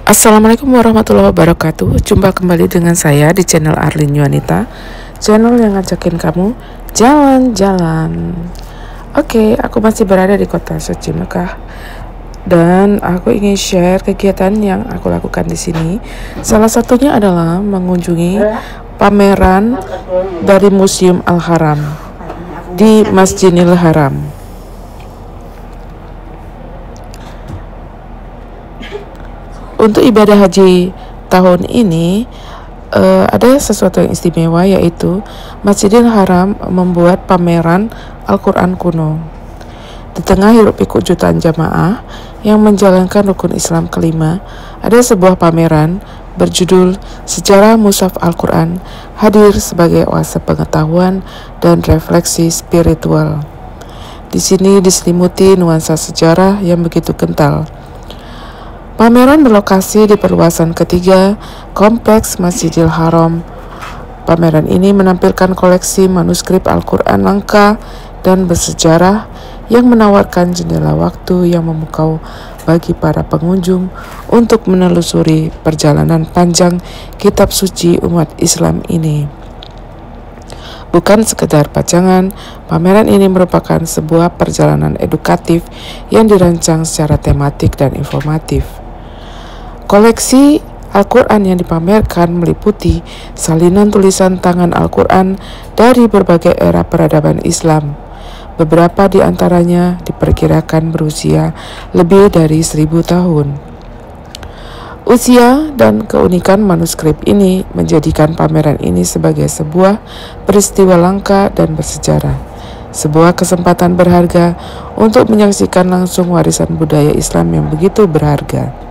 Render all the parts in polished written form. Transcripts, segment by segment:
Assalamualaikum warahmatullahi wabarakatuh. Jumpa kembali dengan saya di channel Arlin Yuanita, channel yang ngajakin kamu jalan-jalan. Oke, aku masih berada di kota suci Mekah dan aku ingin share kegiatan yang aku lakukan di sini. Salah satunya adalah mengunjungi pameran dari Museum Al-Haram di Masjidil Haram. Untuk ibadah haji tahun ini ada sesuatu yang istimewa, yaitu Masjidil Haram membuat pameran Al-Quran kuno. Di tengah hiruk pikuk jutaan jamaah yang menjalankan rukun Islam kelima, ada sebuah pameran berjudul Sejarah Mushaf Al-Quran hadir sebagai oase pengetahuan dan refleksi spiritual. Di sini diselimuti nuansa sejarah yang begitu kental. Pameran berlokasi di perluasan ketiga Kompleks Masjidil Haram. Pameran ini menampilkan koleksi manuskrip Al-Quran langka dan bersejarah yang menawarkan jendela waktu yang memukau bagi para pengunjung untuk menelusuri perjalanan panjang kitab suci umat Islam ini. Bukan sekedar pajangan, pameran ini merupakan sebuah perjalanan edukatif yang dirancang secara tematik dan informatif. Koleksi Al-Quran yang dipamerkan meliputi salinan tulisan tangan Al-Quran dari berbagai era peradaban Islam. Beberapa di antaranya diperkirakan berusia lebih dari 1000 tahun. Usia dan keunikan manuskrip ini menjadikan pameran ini sebagai sebuah peristiwa langka dan bersejarah. Sebuah kesempatan berharga untuk menyaksikan langsung warisan budaya Islam yang begitu berharga.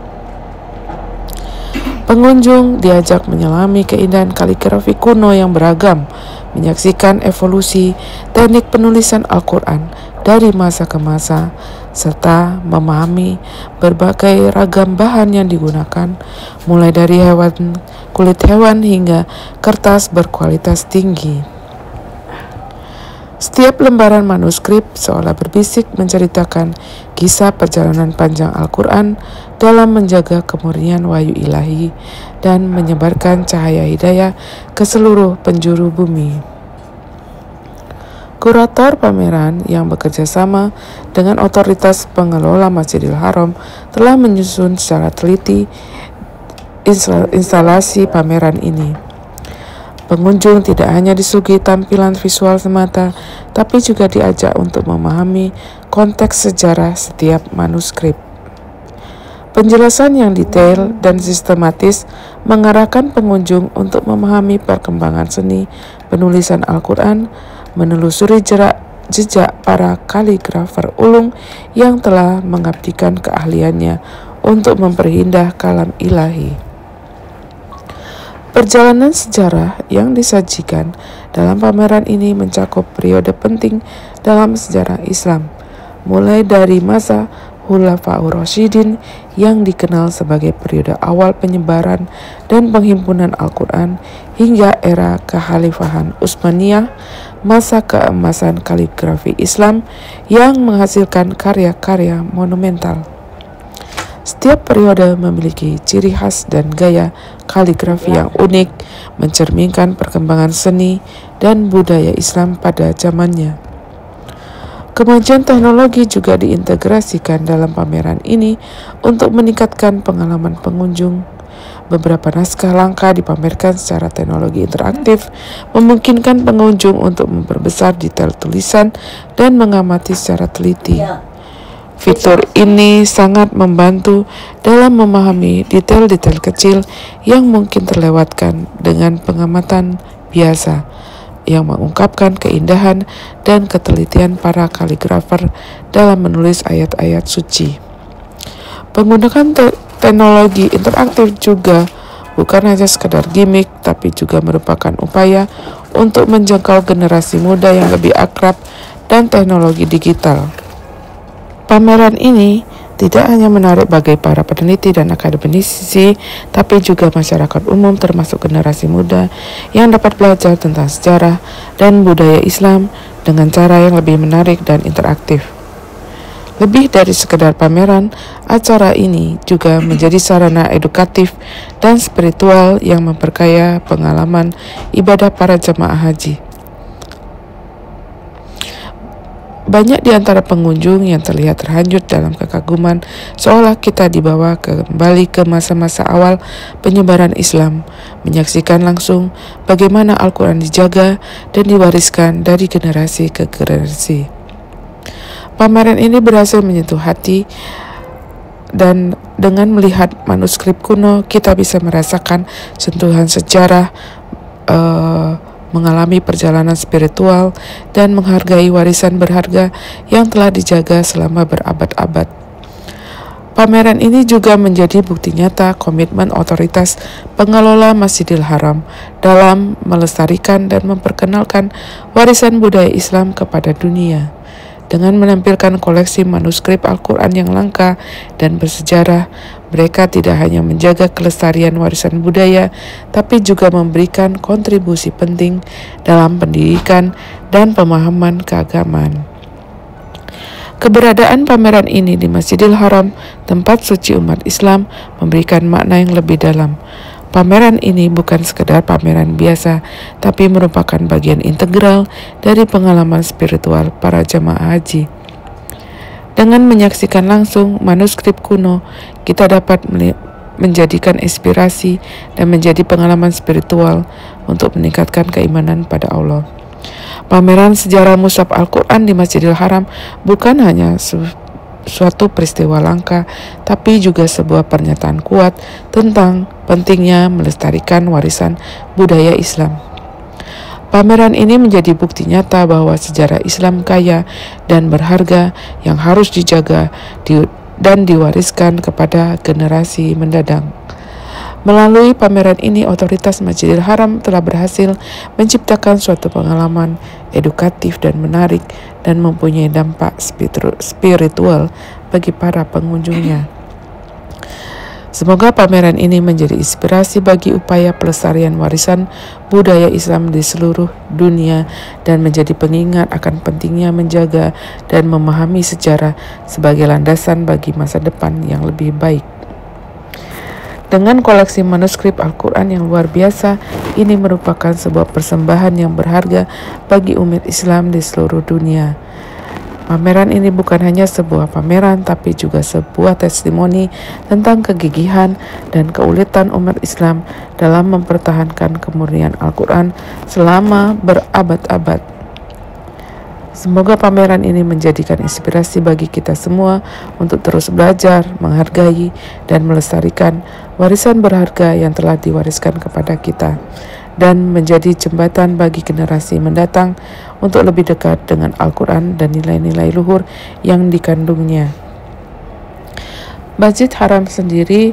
Pengunjung diajak menyelami keindahan kaligrafi kuno yang beragam, menyaksikan evolusi teknik penulisan Al-Quran dari masa ke masa, serta memahami berbagai ragam bahan yang digunakan, mulai dari kulit hewan hingga kertas berkualitas tinggi. Setiap lembaran manuskrip seolah berbisik menceritakan kisah perjalanan panjang Al-Quran dalam menjaga kemurnian wahyu ilahi dan menyebarkan cahaya hidayah ke seluruh penjuru bumi. Kurator pameran yang bekerja sama dengan otoritas pengelola Masjidil Haram telah menyusun secara teliti instalasi pameran ini. Pengunjung tidak hanya disuguhi tampilan visual semata, tapi juga diajak untuk memahami konteks sejarah setiap manuskrip. Penjelasan yang detail dan sistematis mengarahkan pengunjung untuk memahami perkembangan seni penulisan Al-Quran, menelusuri jejak para kaligrafer ulung yang telah mengabdikan keahliannya untuk memperindah kalam ilahi. Perjalanan sejarah yang disajikan dalam pameran ini mencakup periode penting dalam sejarah Islam, mulai dari masa Khulafaur Rasyidin yang dikenal sebagai periode awal penyebaran dan penghimpunan Al-Quran hingga era kekhalifahan Utsmaniyah, masa keemasan kaligrafi Islam yang menghasilkan karya-karya monumental. Setiap periode memiliki ciri khas dan gaya kaligrafi yang unik, mencerminkan perkembangan seni dan budaya Islam pada zamannya. Kemajuan teknologi juga diintegrasikan dalam pameran ini untuk meningkatkan pengalaman pengunjung. Beberapa naskah langka dipamerkan secara teknologi interaktif, memungkinkan pengunjung untuk memperbesar detail tulisan dan mengamati secara teliti. Fitur ini sangat membantu dalam memahami detail-detail kecil yang mungkin terlewatkan dengan pengamatan biasa, yang mengungkapkan keindahan dan ketelitian para kaligrafer dalam menulis ayat-ayat suci. Penggunaan teknologi interaktif juga bukan hanya sekedar gimmick, tapi juga merupakan upaya untuk menjangkau generasi muda yang lebih akrab dan teknologi digital. Pameran ini tidak hanya menarik bagi para peneliti dan akademisi, tapi juga masyarakat umum termasuk generasi muda yang dapat belajar tentang sejarah dan budaya Islam dengan cara yang lebih menarik dan interaktif. Lebih dari sekedar pameran, acara ini juga menjadi sarana edukatif dan spiritual yang memperkaya pengalaman ibadah para jemaah haji. Banyak di antara pengunjung yang terlihat terhanyut dalam kekaguman, seolah kita dibawa kembali ke masa-masa awal penyebaran Islam, menyaksikan langsung bagaimana Al-Quran dijaga dan diwariskan dari generasi ke generasi. Pameran ini berhasil menyentuh hati, dan dengan melihat manuskrip kuno, kita bisa merasakan sentuhan sejarah, mengalami perjalanan spiritual, dan menghargai warisan berharga yang telah dijaga selama berabad-abad. Pameran ini juga menjadi bukti nyata komitmen otoritas pengelola Masjidil Haram dalam melestarikan dan memperkenalkan warisan budaya Islam kepada dunia. Dengan menampilkan koleksi manuskrip Al-Quran yang langka dan bersejarah, mereka tidak hanya menjaga kelestarian warisan budaya, tapi juga memberikan kontribusi penting dalam pendidikan dan pemahaman keagamaan. Keberadaan pameran ini di Masjidil Haram, tempat suci umat Islam, memberikan makna yang lebih dalam. Pameran ini bukan sekedar pameran biasa, tapi merupakan bagian integral dari pengalaman spiritual para jemaah haji. Dengan menyaksikan langsung manuskrip kuno, kita dapat menjadikan inspirasi dan menjadi pengalaman spiritual untuk meningkatkan keimanan pada Allah. Pameran sejarah mushaf Al-Quran di Masjidil Haram bukan hanya suatu peristiwa langka, tapi juga sebuah pernyataan kuat tentang pentingnya melestarikan warisan budaya Islam. Pameran ini menjadi bukti nyata bahwa sejarah Islam kaya dan berharga yang harus dijaga dan diwariskan kepada generasi mendatang. Melalui pameran ini, otoritas Masjidil Haram telah berhasil menciptakan suatu pengalaman edukatif dan menarik dan mempunyai dampak spiritual bagi para pengunjungnya. Semoga pameran ini menjadi inspirasi bagi upaya pelestarian warisan budaya Islam di seluruh dunia dan menjadi pengingat akan pentingnya menjaga dan memahami sejarah sebagai landasan bagi masa depan yang lebih baik. Dengan koleksi manuskrip Al-Quran yang luar biasa, ini merupakan sebuah persembahan yang berharga bagi umat Islam di seluruh dunia. Pameran ini bukan hanya sebuah pameran, tapi juga sebuah testimoni tentang kegigihan dan keuletan umat Islam dalam mempertahankan kemurnian Al-Quran selama berabad-abad. Semoga pameran ini menjadikan inspirasi bagi kita semua untuk terus belajar, menghargai, dan melestarikan warisan berharga yang telah diwariskan kepada kita, dan menjadi jembatan bagi generasi mendatang untuk lebih dekat dengan Al-Quran dan nilai-nilai luhur yang dikandungnya. Masjid Haram sendiri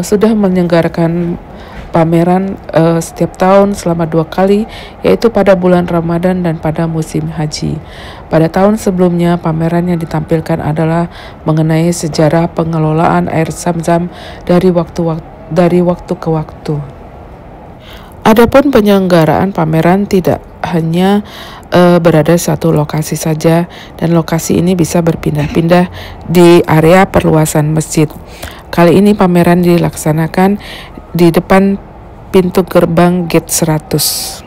sudah menyelenggarakan pameran setiap tahun selama 2 kali, yaitu pada bulan Ramadan dan pada musim haji. Pada tahun sebelumnya, pameran yang ditampilkan adalah mengenai sejarah pengelolaan air Zam-Zam dari waktu ke waktu. Adapun penyelenggaraan pameran tidak hanya berada satu lokasi saja, dan lokasi ini bisa berpindah-pindah di area perluasan masjid. Kali ini pameran dilaksanakan di depan pintu gerbang Gate 100.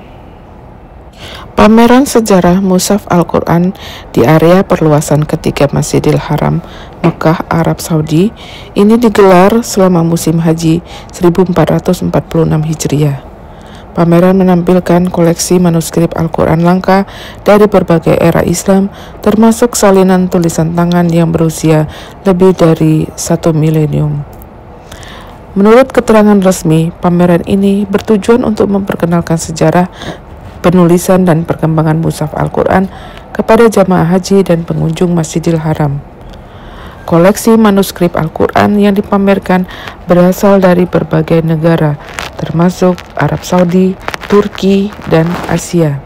Pameran sejarah mushaf Al-Quran di area perluasan ketiga Masjidil Haram, Mekah, Arab Saudi ini digelar selama musim haji 1446 Hijriah. Pameran menampilkan koleksi manuskrip Al-Quran langka dari berbagai era Islam, termasuk salinan tulisan tangan yang berusia lebih dari 1 milenium. Menurut keterangan resmi, pameran ini bertujuan untuk memperkenalkan sejarah penulisan dan perkembangan mushaf Al-Quran kepada jamaah haji dan pengunjung Masjidil Haram. Koleksi manuskrip Al-Quran yang dipamerkan berasal dari berbagai negara, termasuk Arab Saudi, Turki, dan Asia.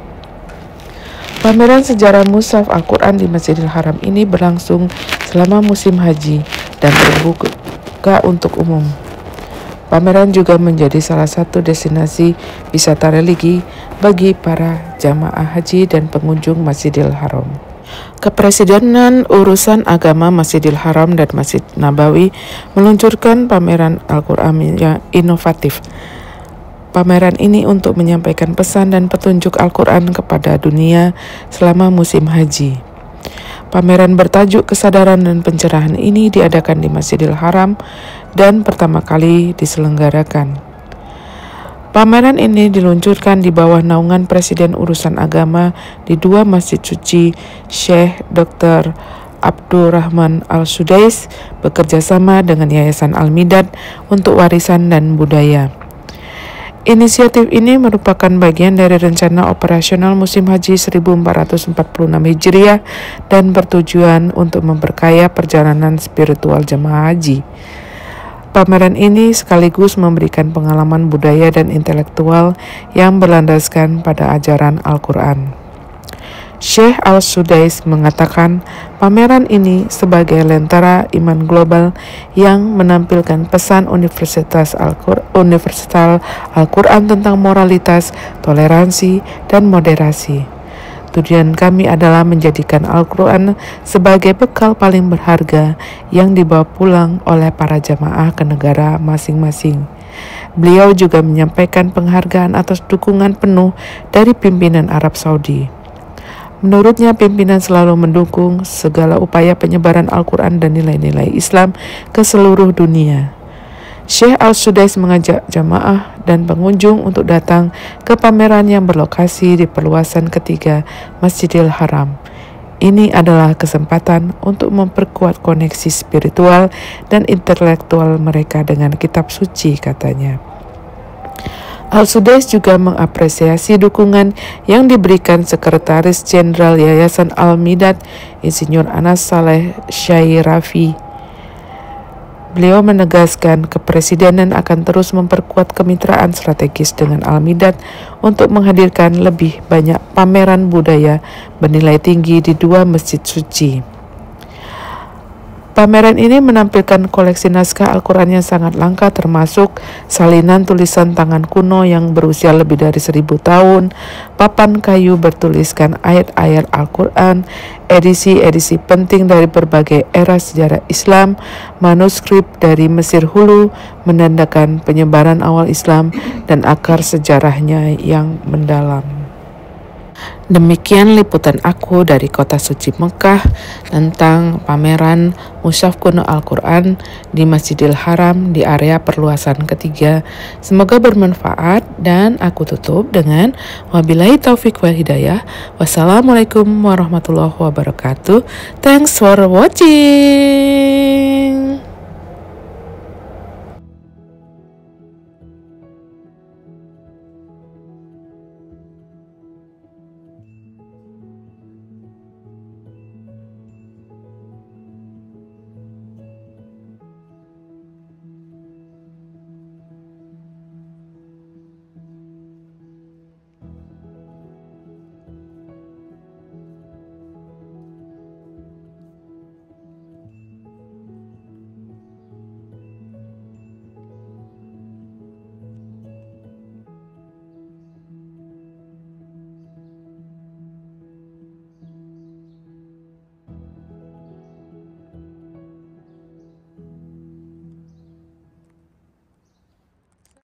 Pameran sejarah mushaf Al-Quran di Masjidil Haram ini berlangsung selama musim haji dan terbuka untuk umum. Pameran juga menjadi salah satu destinasi wisata religi bagi para jamaah haji dan pengunjung Masjidil Haram. Kepresidenan Urusan Agama Masjidil Haram dan Masjid Nabawi meluncurkan pameran Al-Quran yang inovatif. Pameran ini untuk menyampaikan pesan dan petunjuk Al-Quran kepada dunia selama musim haji. Pameran bertajuk Kesadaran dan Pencerahan ini diadakan di Masjidil Haram dan pertama kali diselenggarakan. Pameran ini diluncurkan di bawah naungan Presiden Urusan Agama di dua masjid suci Syekh Dr. Abdurrahman Al-Sudais bekerja sama dengan Yayasan Al-Midad untuk warisan dan budaya. Inisiatif ini merupakan bagian dari rencana operasional musim haji 1446 Hijriah dan bertujuan untuk memperkaya perjalanan spiritual jemaah haji. Pameran ini sekaligus memberikan pengalaman budaya dan intelektual yang berlandaskan pada ajaran Al-Quran. Syekh Al-Sudais mengatakan pameran ini sebagai lentera iman global yang menampilkan pesan universal Al-Quran tentang moralitas, toleransi, dan moderasi. Tujuan kami adalah menjadikan Al-Quran sebagai bekal paling berharga yang dibawa pulang oleh para jamaah ke negara masing-masing. Beliau juga menyampaikan penghargaan atas dukungan penuh dari pimpinan Arab Saudi. Menurutnya, pimpinan selalu mendukung segala upaya penyebaran Al-Quran dan nilai-nilai Islam ke seluruh dunia. Syekh Al-Sudais mengajak jamaah dan pengunjung untuk datang ke pameran yang berlokasi di perluasan ketiga Masjidil Haram. Ini adalah kesempatan untuk memperkuat koneksi spiritual dan intelektual mereka dengan kitab suci, katanya. Al-Sudais juga mengapresiasi dukungan yang diberikan Sekretaris Jenderal Yayasan Al-Midad, Insinyur Anas Saleh Syairafi. Beliau menegaskan kepresidenan akan terus memperkuat kemitraan strategis dengan Al-Midad untuk menghadirkan lebih banyak pameran budaya bernilai tinggi di dua masjid suci. Pameran ini menampilkan koleksi naskah Al-Quran yang sangat langka, termasuk salinan tulisan tangan kuno yang berusia lebih dari 1000 tahun, papan kayu bertuliskan ayat-ayat Al-Quran, edisi-edisi penting dari berbagai era sejarah Islam, manuskrip dari Mesir Hulu menandakan penyebaran awal Islam dan akar sejarahnya yang mendalam. Demikian liputan aku dari kota suci Mekah tentang pameran Mushaf Kuno Al-Quran di Masjidil Haram di area perluasan ketiga. Semoga bermanfaat dan aku tutup dengan wabillahi taufik wal hidayah. Wassalamualaikum warahmatullahi wabarakatuh. Thanks for watching.